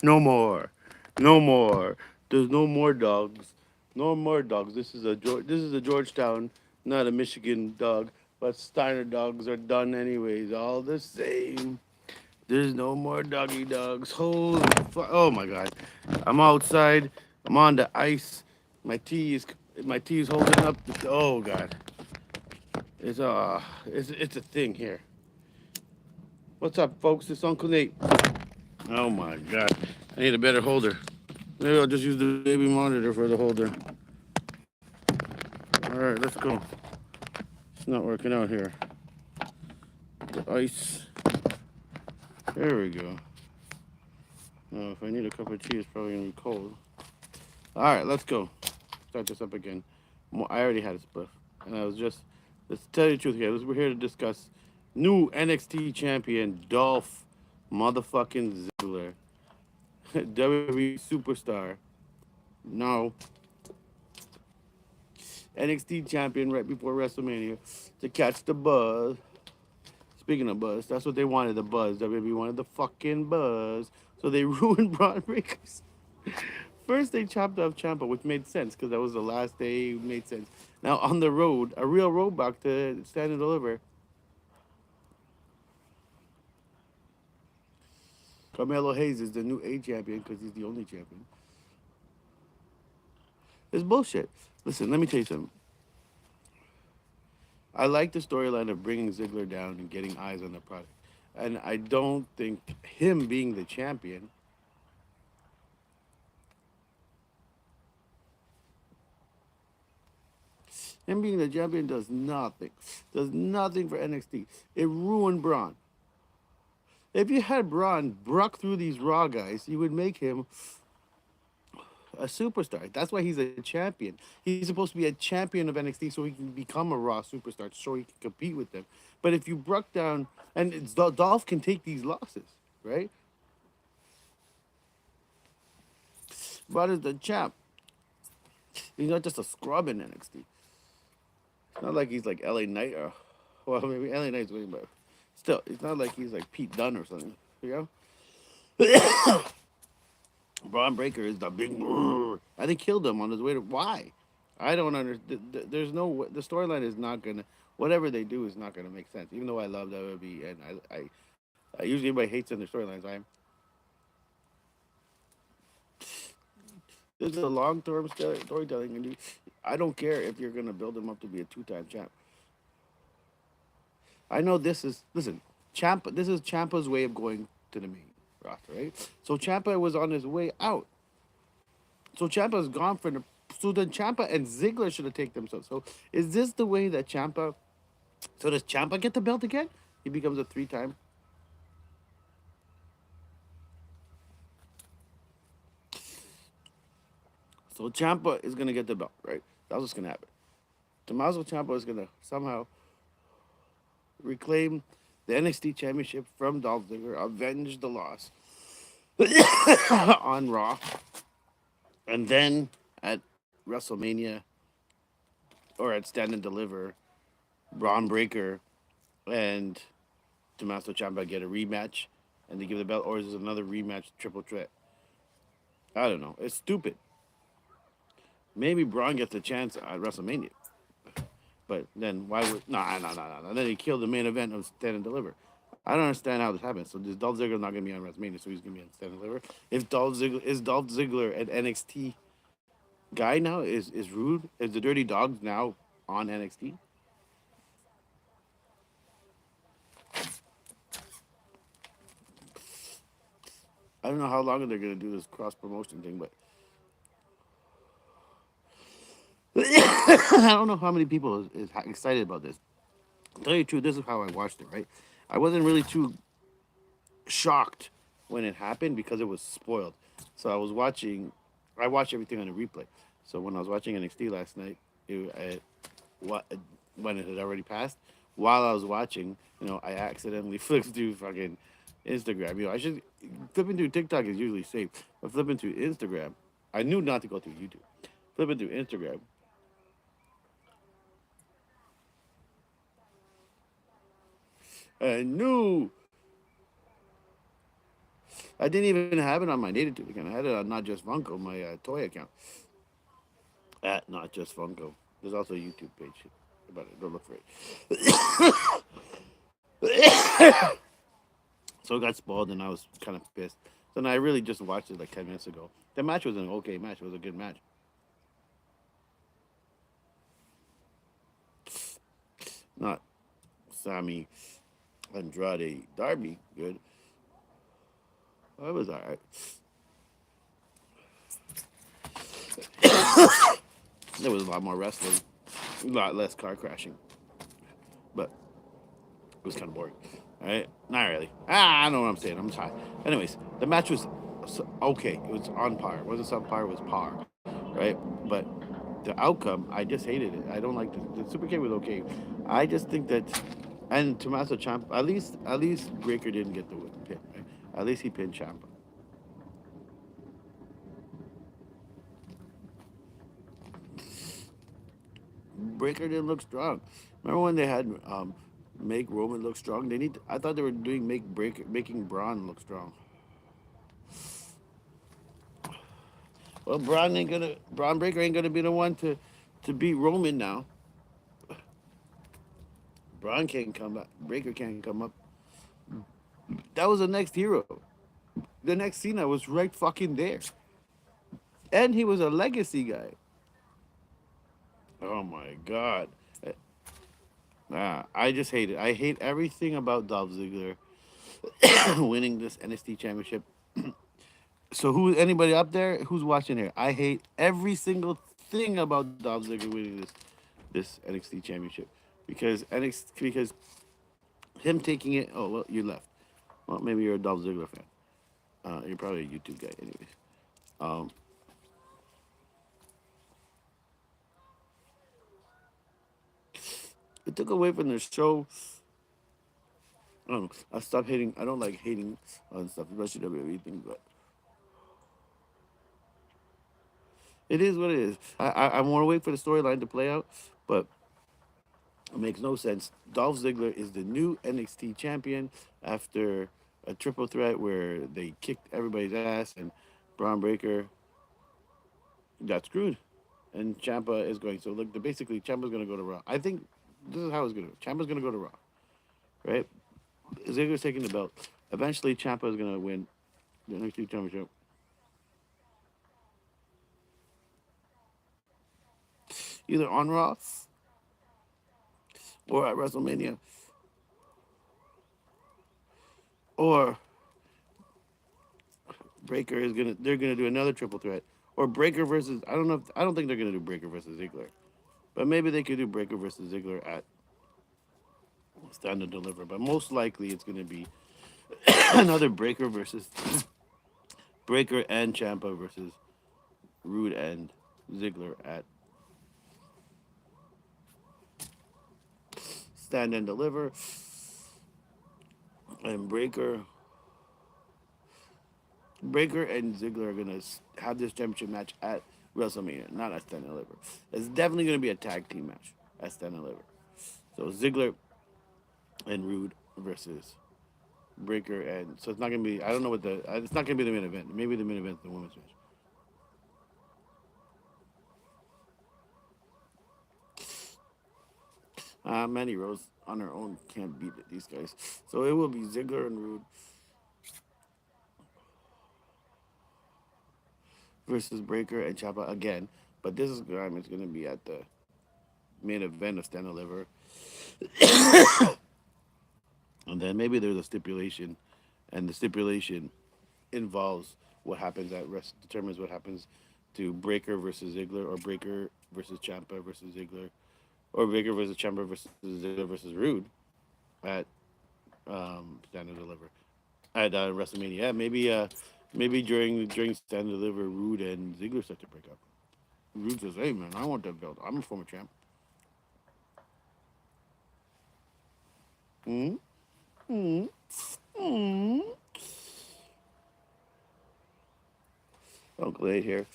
No more. No more. There's no more dogs. No more dogs. This is a Georgetown, not a Michigan dog. But Steiner dogs are done anyways. All the same. There's no more doggy dogs. Oh my god. I'm outside. I'm on the ice. My tea is my tea is holding up. Oh god. It's a thing here. What's up, folks? It's Uncle Nate. Oh my god. I need a better holder. Maybe I'll just use the baby monitor for the holder. Alright, let's go. It's not working out here. The ice. There we go. Oh, if I need a cup of tea, it's probably gonna be cold. Alright, let's go. Start this up again. I already had a spliff. And I was just, let's tell you the truth here. We're here to discuss new NXT champion Dolph motherfucking Ziggler. WWE superstar. No. NXT champion right before WrestleMania to catch the buzz. Speaking of buzz, that's what they wanted, the buzz. WWE wanted the fucking buzz. So they ruined Bronn Breakers. First, they chopped off Ciampa, which made sense because that was the last day. It made sense. Now, on the road, a real roadblock to stand and deliver. Carmelo Hayes is the new A champion because he's the only champion. It's bullshit. Listen, let me tell you something. I like the storyline of bringing Ziggler down and getting eyes on the product. And I don't think him being the champion, does nothing. Does nothing for NXT. It ruined Braun. If you had Braun bruck through these Raw guys, you would make him a superstar. That's why he's a champion. He's supposed to be a champion of NXT so he can become a Raw superstar, so he can compete with them. But if you bruck down, and Dolph can take these losses, right? But as the champ, he's not just a scrub in NXT. It's not like he's like LA Knight or, well, maybe LA Knight's winning, but still, it's not like he's like Pete Dunne or something, you know? Bronn Breaker is the big. I think killed him on his way to. Why? I don't understand. There's no. The storyline is not gonna. Whatever they do is not gonna make sense. Even though I love WWE and I usually everybody hates in their storylines. There's a long term storytelling, and I don't care if you're gonna build him up to be a 2-time champ. I know this is listen, Champa. This is Champa's way of going to the main roster, right? So Champa was on his way out. So Champa's gone for the. So then Champa and Ziggler should have taken themselves. So is this the way that Champa? So does Champa get the belt again? He becomes a 3-time. So Champa is gonna get the belt, right? That's what's gonna happen. Tommaso Ciampa is gonna somehow reclaim the NXT Championship from Dolph Ziggler, avenge the loss on Raw, and then at WrestleMania or at Stand and Deliver, Bronn Breaker and Tommaso Ciampa get a rematch, and they give the belt, or is this another rematch triple threat? I don't know. It's stupid. Maybe Braun gets a chance at WrestleMania, but then why would no? Then he killed the main event of Stand and Deliver. I don't understand how this happens. So this Dolph Ziggler not gonna be on WrestleMania, so he's gonna be on Stand and Deliver. If Dolph Ziggler an NXT guy now, is Rude, is the Dirty Dogs now on NXT? I don't know how long they're gonna do this cross promotion thing, but I don't know how many people is excited about this. To tell you the truth, this is how I watched it. Right, I wasn't really too shocked when it happened because it was spoiled. So I was watching. I watched everything on a replay. So when I was watching NXT last night, what when it had already passed, while I was watching, I accidentally flipped through fucking Instagram. I should flipping through TikTok is usually safe, but flipping through Instagram, I knew not to go through YouTube. Flipping through Instagram, I knew I didn't even have it on my native account. I had it on Not Just Funko, my toy account. At Not Just Funko. There's also a YouTube page about it. Don't look for it. So it got spoiled, and I was kind of pissed. So now I really just watched it like 10 minutes ago. The match was an okay match. It was a good match. Not Sammy Andrade Darby good. It was alright. There was a lot more wrestling, a lot less car crashing, but it was kind of boring. All right, not really. I know what I'm saying. I'm tired. Anyways, the match was okay. It was on par. It wasn't subpar. It was par, right? But the outcome, I just hated it. I don't like the Super K was okay. I just think that, and Tommaso Ciampa, at least Breaker didn't get the pin. Right? At least he pinned Ciampa. Breaker didn't look strong. Remember when they had make Roman look strong? They need. I thought they were doing making Braun look strong. Well, Braun Breaker ain't gonna be the one to beat Roman now. Braun can't come up. Breaker can't come up. That was the next hero. The next Cena was right fucking there, and he was a legacy guy. Oh my god. I just hate it. I hate everything about Dolph Ziggler winning this NXT Championship. So who anybody up there who's watching here? I hate every single thing about Dolph Ziggler winning this NXT Championship because him taking it. Oh well, you left. Well, maybe you're a Dolph Ziggler fan. You're probably a YouTube guy, anyways. Um, it took away from the show. I don't know. I stopped hating. I don't like hating on stuff, especially WWE things, but it is what it is. I want to wait for the storyline to play out, but it makes no sense. Dolph Ziggler is the new NXT champion after a triple threat where they kicked everybody's ass and Bronn Breaker got screwed. And Champa is going. So look, basically Champa's going to go to Raw. I think this is how it's going to go. Champa's going to go to Raw, right? Ziggler's taking the belt. Eventually, Champa is going to win the NXT championship. Either on Raw or at WrestleMania, or Breaker is gonna. They're gonna do another triple threat, or Breaker versus. I don't know. I don't think they're gonna do Breaker versus Ziggler, but maybe they could do Breaker versus Ziggler at Stand and Deliver. But most likely, it's gonna be another Breaker versus Breaker and Champa versus Rude and Ziggler at Stand and Deliver, and Breaker and Ziggler are gonna have this championship match at WrestleMania, not at Stand and Deliver. It's definitely gonna be a tag team match at Stand and Deliver. So Ziggler and Rude versus Breaker, and so it's not gonna be. I don't know what the. It's not gonna be the main event. Maybe the main event is the women's match. Mandy Rose on her own can't beat these guys. So it will be Ziggler and Rude versus Breaker and Ciampa again. But this is time it's gonna be at the main event of Stand and Deliver, and then maybe there's a stipulation, and the stipulation involves what happens at rest determines what happens to Breaker versus Ziggler, or Breaker versus Ciampa versus Ziggler, or Breaker versus Ciampa versus Ziggler versus Rude at Stand and Deliver at WrestleMania. Yeah, maybe during Stand and Deliver, Rude and Ziggler start to break up. Rude says, "Hey man, I want that belt. I'm a former champ." Mm-hmm. Mm-hmm. Mm-hmm. Uncle Aid here.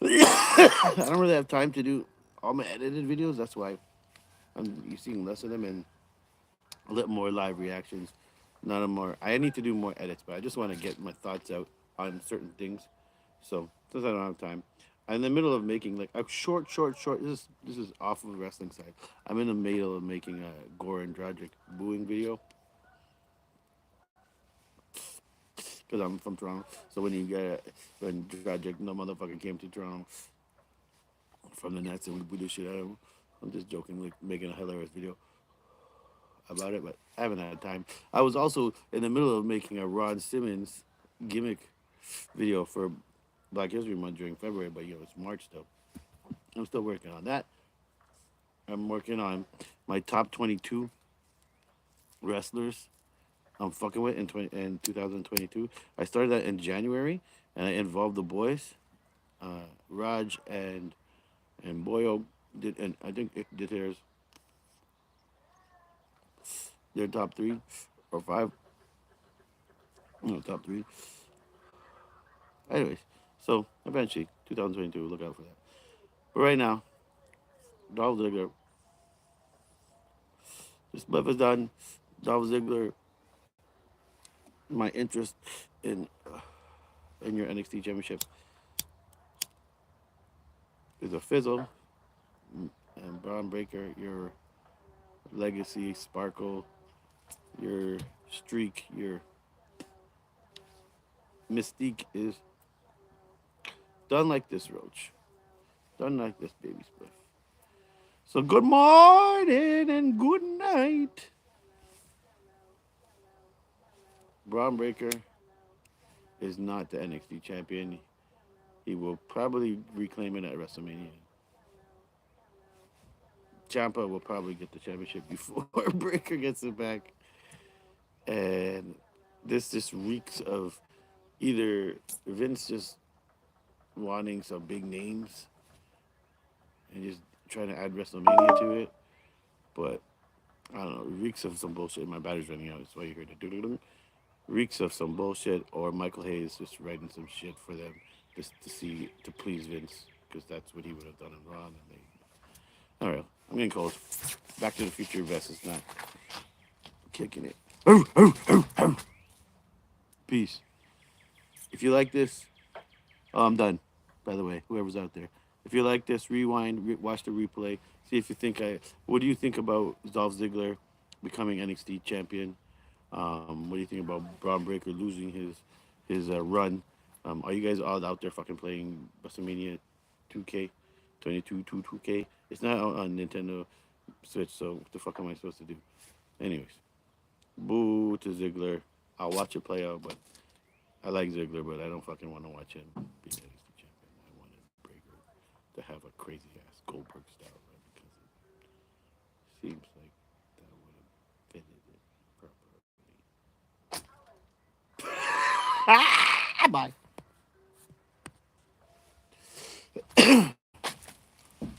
I don't really have time to do all my edited videos. That's why you're seeing less of them and a little more live reactions. Not a more. I need to do more edits, but I just want to get my thoughts out on certain things. So since I don't have time, I'm in the middle of making like a short. This is off of the wrestling side. I'm in the middle of making a Gore and Dragic booing video because I'm from Toronto. So when Dragic no motherfucker came to Toronto from the Nets and we booed the shit out of him, I'm just joking, like making a hilarious video about it, but I haven't had time. I was also in the middle of making a Ron Simmons gimmick video for Black History Month during February, but it's March still. I'm still working on that. I'm working on my top 22 wrestlers I'm fucking with in 2022. I started that in January, and I involved the boys, Raj and Boyo did, and I think it did their top three or five, no top three. Anyways, so eventually 2022, look out for that. But right now, Dolph Ziggler, this split is done. Dolph Ziggler, my interest in in your NXT Championship is a fizzle, and Bronn Breaker, your legacy, sparkle, your streak, your mystique is done like this, Roach. Done like this, baby spliff. So good morning and good night. Bron Breaker is not the NXT champion. He will probably reclaim it at WrestleMania. Ciampa will probably get the championship before Breaker gets it back. And this just reeks of either Vince just wanting some big names and just trying to add WrestleMania to it. But I don't know, reeks of some bullshit. My battery's running out. That's why you heard it. Doo-doo-doo. Reeks of some bullshit, or Michael Hayes just writing some shit for them just to please Vince, because that's what he would have done in Raw. And all right, I'm getting cold. Back to the Future vest is not kicking it. Peace. If you like this, I'm done. By the way, whoever's out there, if you like this, rewind, watch the replay. See if you think What do you think about Dolph Ziggler becoming NXT champion? What do you think about Braun Breaker losing his run? Are you guys all out there fucking playing WrestleMania 2K, 2K? It's not on Nintendo Switch, so what the fuck am I supposed to do? Anyways, boo to Ziggler. I'll watch it play out, but I like Ziggler, but I don't fucking want to watch him be NXT champion. I wanted Breaker to have a crazy ass Goldberg style run because it seems like that would have fitted it properly. Bye.